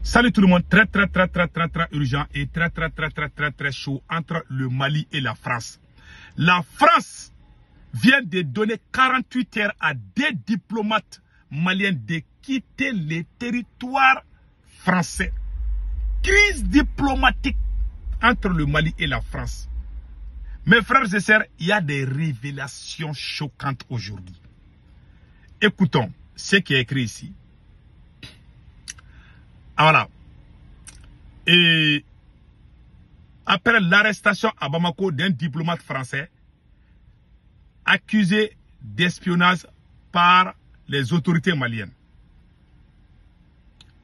Salut tout le monde, très urgent et très chaud entre le Mali et la France. La France vient de donner 48 heures à des diplomates maliens de quitter les territoires français. Crise diplomatique entre le Mali et la France. Mes frères et sœurs, il y a des révélations choquantes aujourd'hui. Écoutons ce qui est écrit ici. Ah, voilà. Et après l'arrestation à Bamako d'un diplomate français accusé d'espionnage par les autorités maliennes.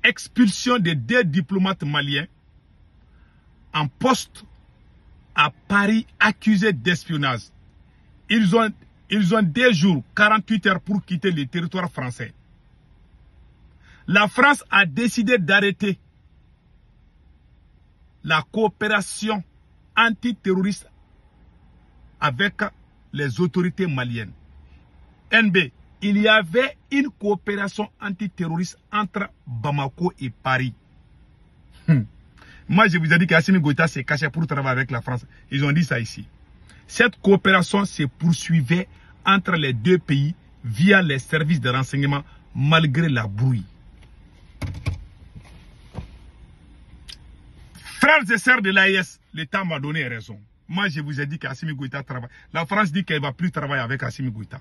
Expulsion de deux diplomates maliens en poste à Paris accusés d'espionnage. Ils ont 2 jours, 48 heures pour quitter le territoire français. La France a décidé d'arrêter la coopération antiterroriste avec les autorités maliennes. NB, il y avait une coopération antiterroriste entre Bamako et Paris. Moi, je vous ai dit qu'Assimi Goïta s'est caché pour travailler avec la France. Ils ont dit ça ici. Cette coopération se poursuivait entre les deux pays via les services de renseignement malgré la brouille. Frères et sœurs de l'AES, l'État m'a donné raison. Moi, je vous ai dit qu'Assimi Goïta travaille. La France dit qu'elle ne va plus travailler avec Assimi Goïta.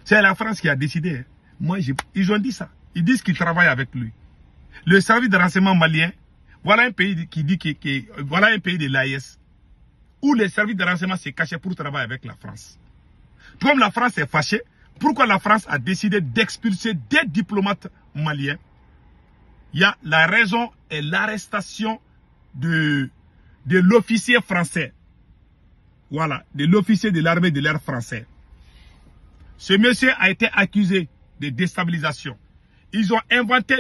C'est la France qui a décidé. Moi, ils ont dit ça. Ils disent qu'ils travaillent avec lui. Le service de renseignement malien, voilà un pays qui dit voilà un pays de l'AES où les services de renseignement se cachaient pour travailler avec la France. Comme la France est fâchée, pourquoi la France a décidé d'expulser des diplomates maliens? La raison est l'arrestation de l'officier français. Voilà, de l'officier de l'armée de l'air français. Ce monsieur a été accusé de déstabilisation. Ils ont inventé,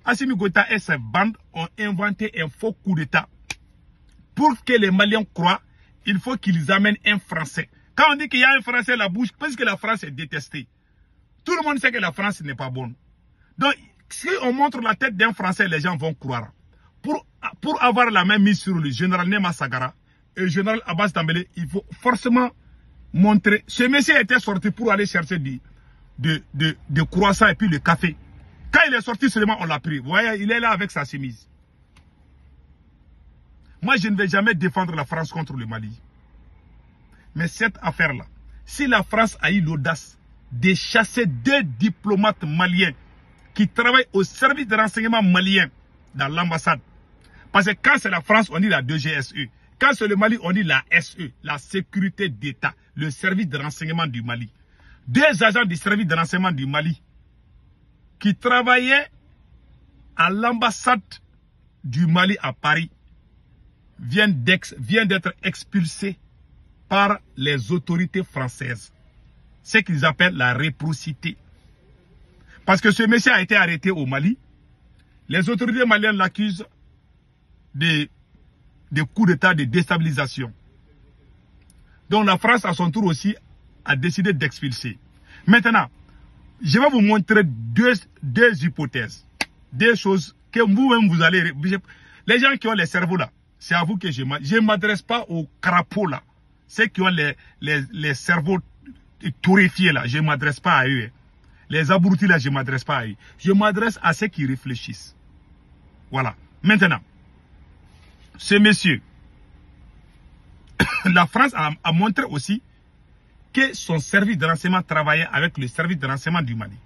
Assimi Goïta et sa bande ont inventé un faux coup d'État. Pour que les Maliens croient, il faut qu'ils amènent un Français. Quand on dit qu'il y a un Français à la bouche, parce que la France est détestée. Tout le monde sait que la France n'est pas bonne. Donc, si on montre la tête d'un Français, les gens vont croire. Pour avoir la main mise sur le général Nema Sagara et le général Abbas Dambélé, il faut forcément montrer. Ce monsieur était sorti pour aller chercher de croissants et puis le café. Quand il est sorti seulement, on l'a pris. Vous voyez, il est là avec sa chemise. Moi, je ne vais jamais défendre la France contre le Mali. Mais cette affaire-là, si la France a eu l'audace de chasser 2 diplomates maliens qui travaillent au service de renseignement malien dans l'ambassade. Parce que quand c'est la France, on dit la DGSE. Quand c'est le Mali, on dit la SE, la sécurité d'État, le service de renseignement du Mali. 2 agents du service de renseignement du Mali qui travaillaient à l'ambassade du Mali à Paris viennent d'être expulsés par les autorités françaises. Ce qu'ils appellent la réciprocité. Parce que ce monsieur a été arrêté au Mali. Les autorités maliennes l'accusent de coups d'État, de déstabilisation. Donc la France, à son tour aussi, a décidé d'expulser. Maintenant, je vais vous montrer deux hypothèses. Des choses que vous-même vous allez... Les gens qui ont les cerveaux là, c'est à vous que je ne m'adresse pas aux crapauds là. Ceux qui ont les cerveaux torréfiés là, je ne m'adresse pas à eux. Les abrutis là, je ne m'adresse pas à eux. Je m'adresse à ceux qui réfléchissent. Voilà. Maintenant, ce monsieur, la France a montré aussi que son service de renseignement travaillait avec le service de renseignement du Mali.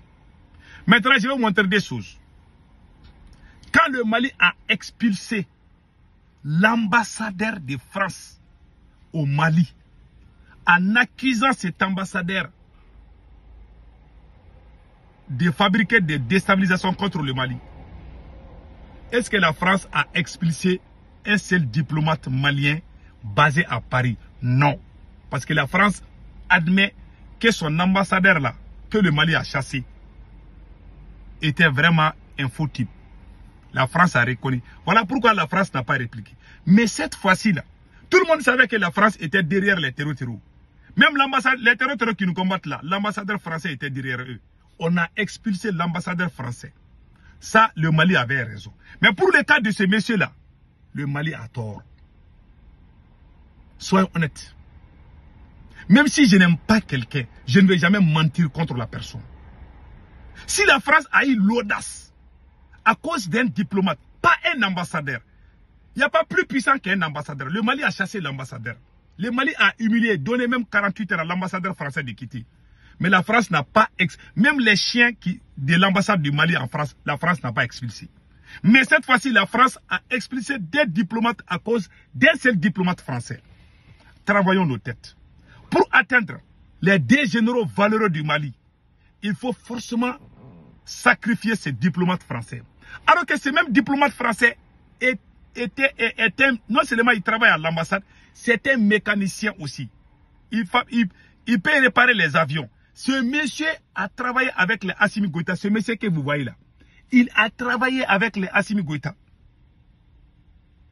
Maintenant, je vais vous montrer des choses. Quand le Mali a expulsé l'ambassadeur de France au Mali, en accusant cet ambassadeur de fabriquer des déstabilisations contre le Mali, est-ce que la France a expulsé un seul diplomate malien basé à Paris? Non. Parce que la France admet que son ambassadeur là, que le Mali a chassé, était vraiment un faux type. La France a reconnu. Voilà pourquoi la France n'a pas répliqué. Mais cette fois-ci là, tout le monde savait que la France était derrière les terroristes. Même les terroristes qui nous combattent là, l'ambassadeur français était derrière eux. On a expulsé l'ambassadeur français. Ça, le Mali avait raison. Mais pour le cas de ce monsieur-là, le Mali a tort. Soyons honnêtes. Même si je n'aime pas quelqu'un, je ne vais jamais mentir contre la personne. Si la France a eu l'audace, à cause d'un diplomate, pas un ambassadeur, il n'y a pas plus puissant qu'un ambassadeur. Le Mali a chassé l'ambassadeur. Le Mali a humilié, donné même 48 heures à l'ambassadeur français de quitter. Mais la France n'a pas... Même les chiens de l'ambassade du Mali en France, la France n'a pas expulsé. Mais cette fois-ci, la France a expulsé des diplomates à cause d'un seul diplomate français. Travaillons nos têtes. Pour atteindre les deux généraux valeureux du Mali, il faut forcément sacrifier ces diplomates français. Alors que ces mêmes diplomates français étaient non seulement il travaille à l'ambassade, c'est un mécanicien aussi. Il peut réparer les avions. Ce monsieur a travaillé avec les Assimi Goïta, ce monsieur que vous voyez là. Il a travaillé avec les Assimi Goïta.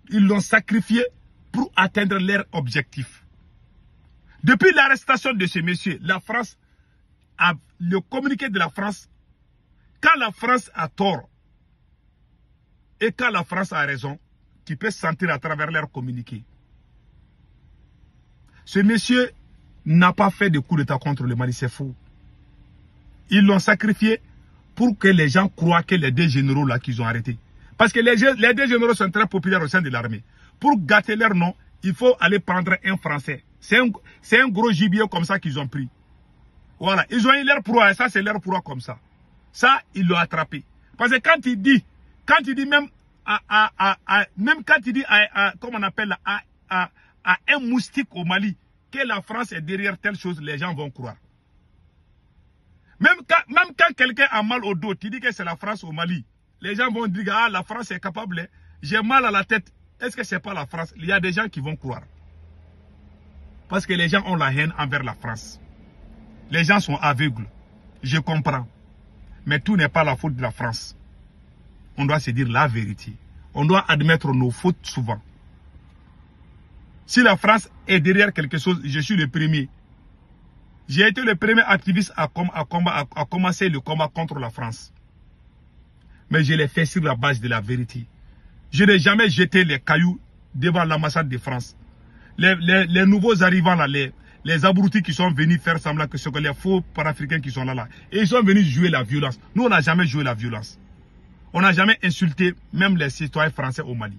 Ils l'ont sacrifié pour atteindre leur objectif. Depuis l'arrestation de ce monsieur, la France a le communiqué de la France. Quand la France a tort et quand la France a raison, tu peux sentir à travers leur communiqué. Ce monsieur n'a pas fait de coup d'État contre le Mali, c'est faux. Ils l'ont sacrifié pour que les gens croient que les deux généraux là qu'ils ont arrêtés. Parce que les deux généraux sont très populaires au sein de l'armée. Pour gâter leur nom, il faut aller prendre un Français. C'est un gros gibier comme ça qu'ils ont pris. Voilà, ils ont eu leur proie, et ça c'est leur proie comme ça. Ça, ils l'ont attrapé. Parce que quand il dit même quand il dit comment on appelle à un moustique au Mali, que la France est derrière telle chose, les gens vont croire. Même quand quelqu'un a mal au dos, tu dis que c'est la France au Mali, les gens vont dire, ah, la France est capable, j'ai mal à la tête. Est-ce que c'est pas la France? Il y a des gens qui vont croire. Parce que les gens ont la haine envers la France. Les gens sont aveugles. Je comprends. Mais tout n'est pas la faute de la France. On doit se dire la vérité. On doit admettre nos fautes souvent. Si la France est derrière quelque chose, je suis le premier. J'ai été le premier activiste à commencer le combat contre la France. Mais je l'ai fait sur la base de la vérité. Je n'ai jamais jeté les cailloux devant l'ambassade de France. Les nouveaux arrivants là, les abrutis qui sont venus faire semblant que ce que les faux panafricains qui sont là. Et ils sont venus jouer la violence. Nous, on n'a jamais joué la violence. On n'a jamais insulté même les citoyens français au Mali.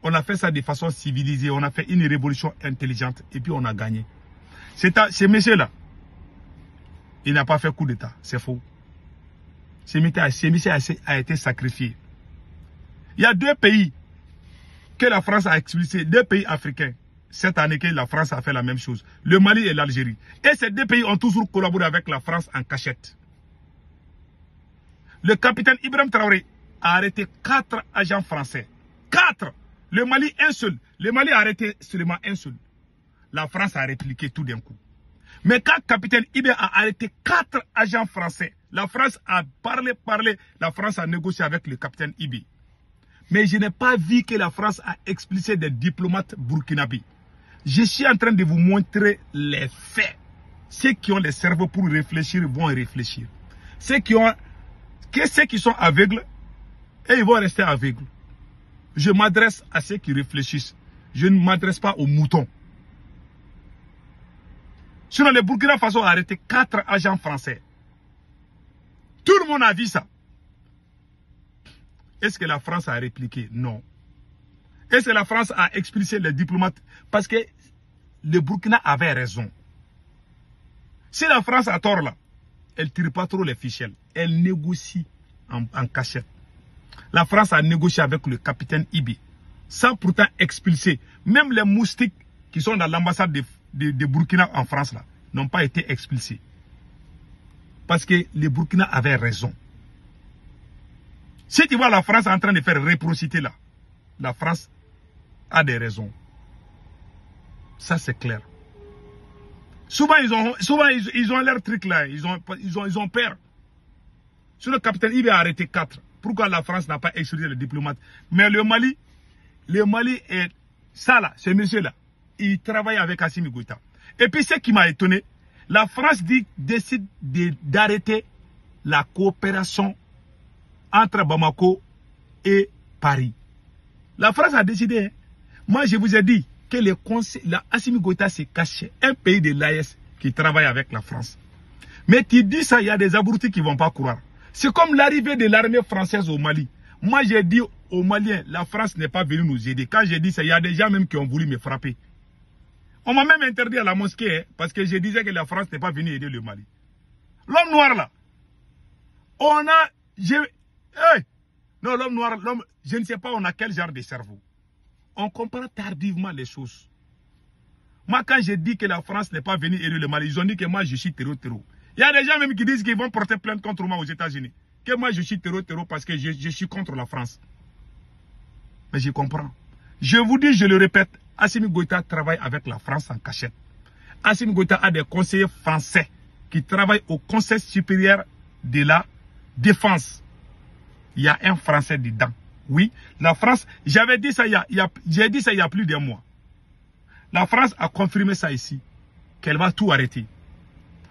On a fait ça de façon civilisée. On a fait une révolution intelligente et puis on a gagné. Ce monsieur-là, il n'a pas fait coup d'État. C'est faux. Ce monsieur a été sacrifié. Il y a deux pays que la France a expulsés, deux pays africains. Cette année que la France a fait la même chose. Le Mali et l'Algérie. Et ces deux pays ont toujours collaboré avec la France en cachette. Le capitaine Ibrahim Traoré a arrêté 4 agents français. 4. Le Mali, un seul. Le Mali a arrêté seulement un seul. La France a répliqué tout d'un coup. Mais quand le capitaine Ibrahim a arrêté 4 agents français, la France a parlé. La France a négocié avec le capitaine Ibrahim. Mais je n'ai pas vu que la France a expulsé des diplomates burkinabés. Je suis en train de vous montrer les faits. Ceux qui ont les cerveaux pour réfléchir vont réfléchir. Ceux qui sont aveugles, et ils vont rester aveugles. Je m'adresse à ceux qui réfléchissent. Je ne m'adresse pas aux moutons. Sinon, le Burkina Faso a arrêté 4 agents français. Tout le monde a vu ça. Est-ce que la France a répliqué? Non. Est-ce que la France a expulsé les diplomates? Parce que le Burkina avait raison. Si la France a tort là, elle ne tire pas trop les ficelles. Elle négocie en cachette. La France a négocié avec le capitaine Ibi, sans pourtant expulser. Même les moustiques qui sont dans l'ambassade de Burkina en France là, n'ont pas été expulsés. Parce que le Burkina avait raison. Si tu vois la France en train de faire réciprocité là, la France a des raisons. Ça c'est clair. Souvent ils ont leur truc là, ils ont peur. Sur le capitaine Ibi a arrêté 4. Pourquoi la France n'a pas expulsé les diplomates? Mais le Mali est ça là, ce monsieur là, il travaille avec Assimi Goïta. Et puis ce qui m'a étonné, la France décide d'arrêter la coopération entre Bamako et Paris. La France a décidé. Hein. Moi, je vous ai dit que les conseils, Assimi Goïta s'est caché, un pays de l'AES qui travaille avec la France. Mais tu dis ça, il y a des abrutis qui ne vont pas croire. C'est comme l'arrivée de l'armée française au Mali. Moi, j'ai dit aux Maliens, la France n'est pas venue nous aider. Quand j'ai dit ça, il y a des gens même qui ont voulu me frapper. On m'a même interdit à la mosquée, hein, parce que je disais que la France n'est pas venue aider le Mali. L'homme noir là, non, l'homme noir, je ne sais pas on a quel genre de cerveau. On comprend tardivement les choses. Moi, quand j'ai dit que la France n'est pas venue aider le Mali, ils ont dit que moi, je suis terreau. Il y a des gens même qui disent qu'ils vont porter plainte contre moi aux États-Unis. Que moi, je suis terreau parce que je suis contre la France. Mais je comprends. Je vous dis, je le répète, Assimi Goïta travaille avec la France en cachette. Assimi Goïta a des conseillers français qui travaillent au Conseil supérieur de la défense. Il y a un Français dedans. Oui, la France, j'avais dit ça j'ai dit ça il y a plus d'un mois. La France a confirmé ça ici, qu'elle va tout arrêter.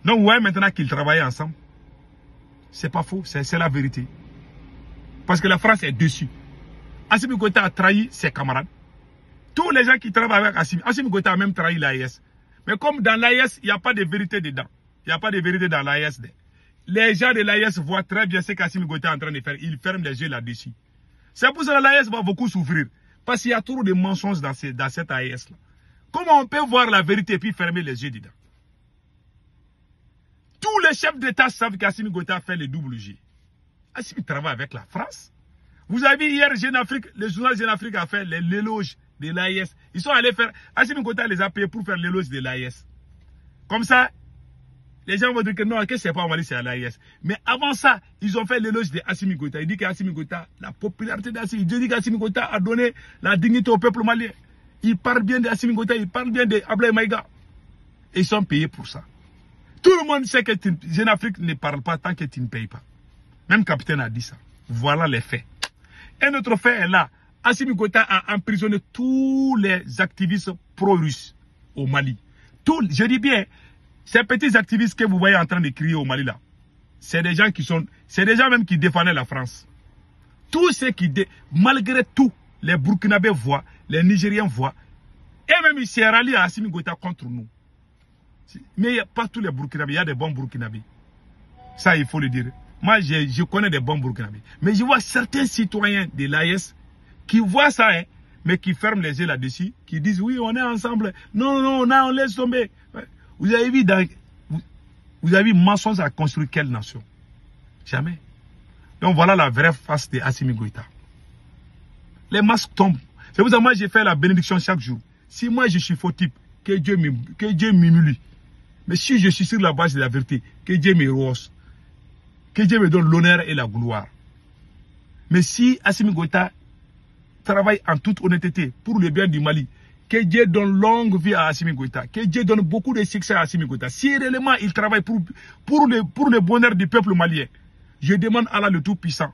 Donc, vous voyez maintenant qu'ils travaillent ensemble. C'est pas faux, c'est la vérité. Parce que la France est dessus. Assimi Goïta a trahi ses camarades. Tous les gens qui travaillent avec Assimi Goïta a même trahi l'AES. Mais comme dans l'AES, il n'y a pas de vérité dedans. Il n'y a pas de vérité dans l'AES. Les gens de l'AES voient très bien ce qu'Assimi Goïta est en train de faire. Ils ferment les yeux là-dessus. C'est pour ça que l'AES va beaucoup souffrir. Parce qu'il y a trop de mensonges dans cette AES-là. Comment on peut voir la vérité et puis fermer les yeux dedans? Tous les chefs d'État savent qu'Assimi Goïta fait le double G. Assimi travaille avec la France. Vous avez vu hier, Jeune Afrique, le journal Jeune Afrique a fait l'éloge de l'AES. Ils sont allés faire, Assimi Goïta les a payés pour faire l'éloge de l'AES. Comme ça, les gens vont dire que non, que c'est pas au Mali, c'est à l'AES. Mais avant ça, ils ont fait l'éloge de Assimi Goïta. Ils disent qu'Assimi Goïta, la popularité d'Assimi, ils disent qu'Assimi Goïta a donné la dignité au peuple malien. Ils parlent bien d'Assimi Goïta, ils parlent bien d'Ablaye Maïga. Et ils sont payés pour ça. Tout le monde sait que Jeune Afrique ne parle pas tant que tu ne payes pas. Même le capitaine a dit ça. Voilà les faits. Un autre fait est là. Assimi Goïta a emprisonné tous les activistes pro-russes au Mali. Je dis bien, ces petits activistes que vous voyez en train de crier au Mali là, c'est des gens même qui défendaient la France. Tous ceux qui, malgré tout, les Burkinabés voient, les Nigériens voient, et même ils s'est rallié à Assimi Goïta contre nous. Mais il n'y a pas tous les Burkinabés, il y a des bons Burkinabés. Ça, il faut le dire. Moi, je connais des bons Burkinabés. Mais je vois certains citoyens de l'AES qui voient ça, hein, mais qui ferment les yeux là-dessus, qui disent oui, on est ensemble. Non, on laisse tomber. Vous avez vu mensonge à construire quelle nation? Jamais. Donc voilà la vraie face de Assimi Goïta. Les masques tombent. C'est pour ça que moi, j'ai fait la bénédiction chaque jour. Si moi, je suis faux type, que Dieu m'humilie. Mais si je suis sur la base de la vérité, que Dieu me rehausse. Que Dieu me donne l'honneur et la gloire. Mais si Assimi Goïta travaille en toute honnêteté pour le bien du Mali, que Dieu donne longue vie à Assimi Goïta, que Dieu donne beaucoup de succès à Assimi Goïta. Si réellement il travaille pour le bonheur du peuple malien, je demande à Allah le Tout-Puissant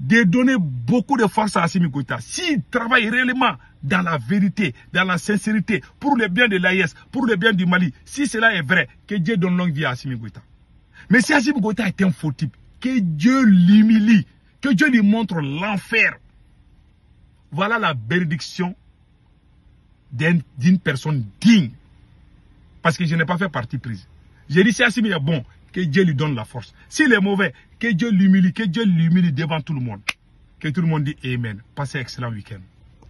de donner beaucoup de force à Assimi Goïta. S'il travaille réellement dans la vérité, dans la sincérité, pour le bien de l'AES, pour le bien du Mali, si cela est vrai, que Dieu donne longue vie à Assimi Goïta. Mais si Assimi Goïta est un faux type, que Dieu l'humilie, que Dieu lui montre l'enfer. Voilà la bénédiction d'une personne digne. Parce que je n'ai pas fait partie prise. J'ai dit si Assimi est bon, que Dieu lui donne la force. S'il est mauvais, que Dieu l'humilie devant tout le monde. Que tout le monde dise Amen. Passez un excellent week-end.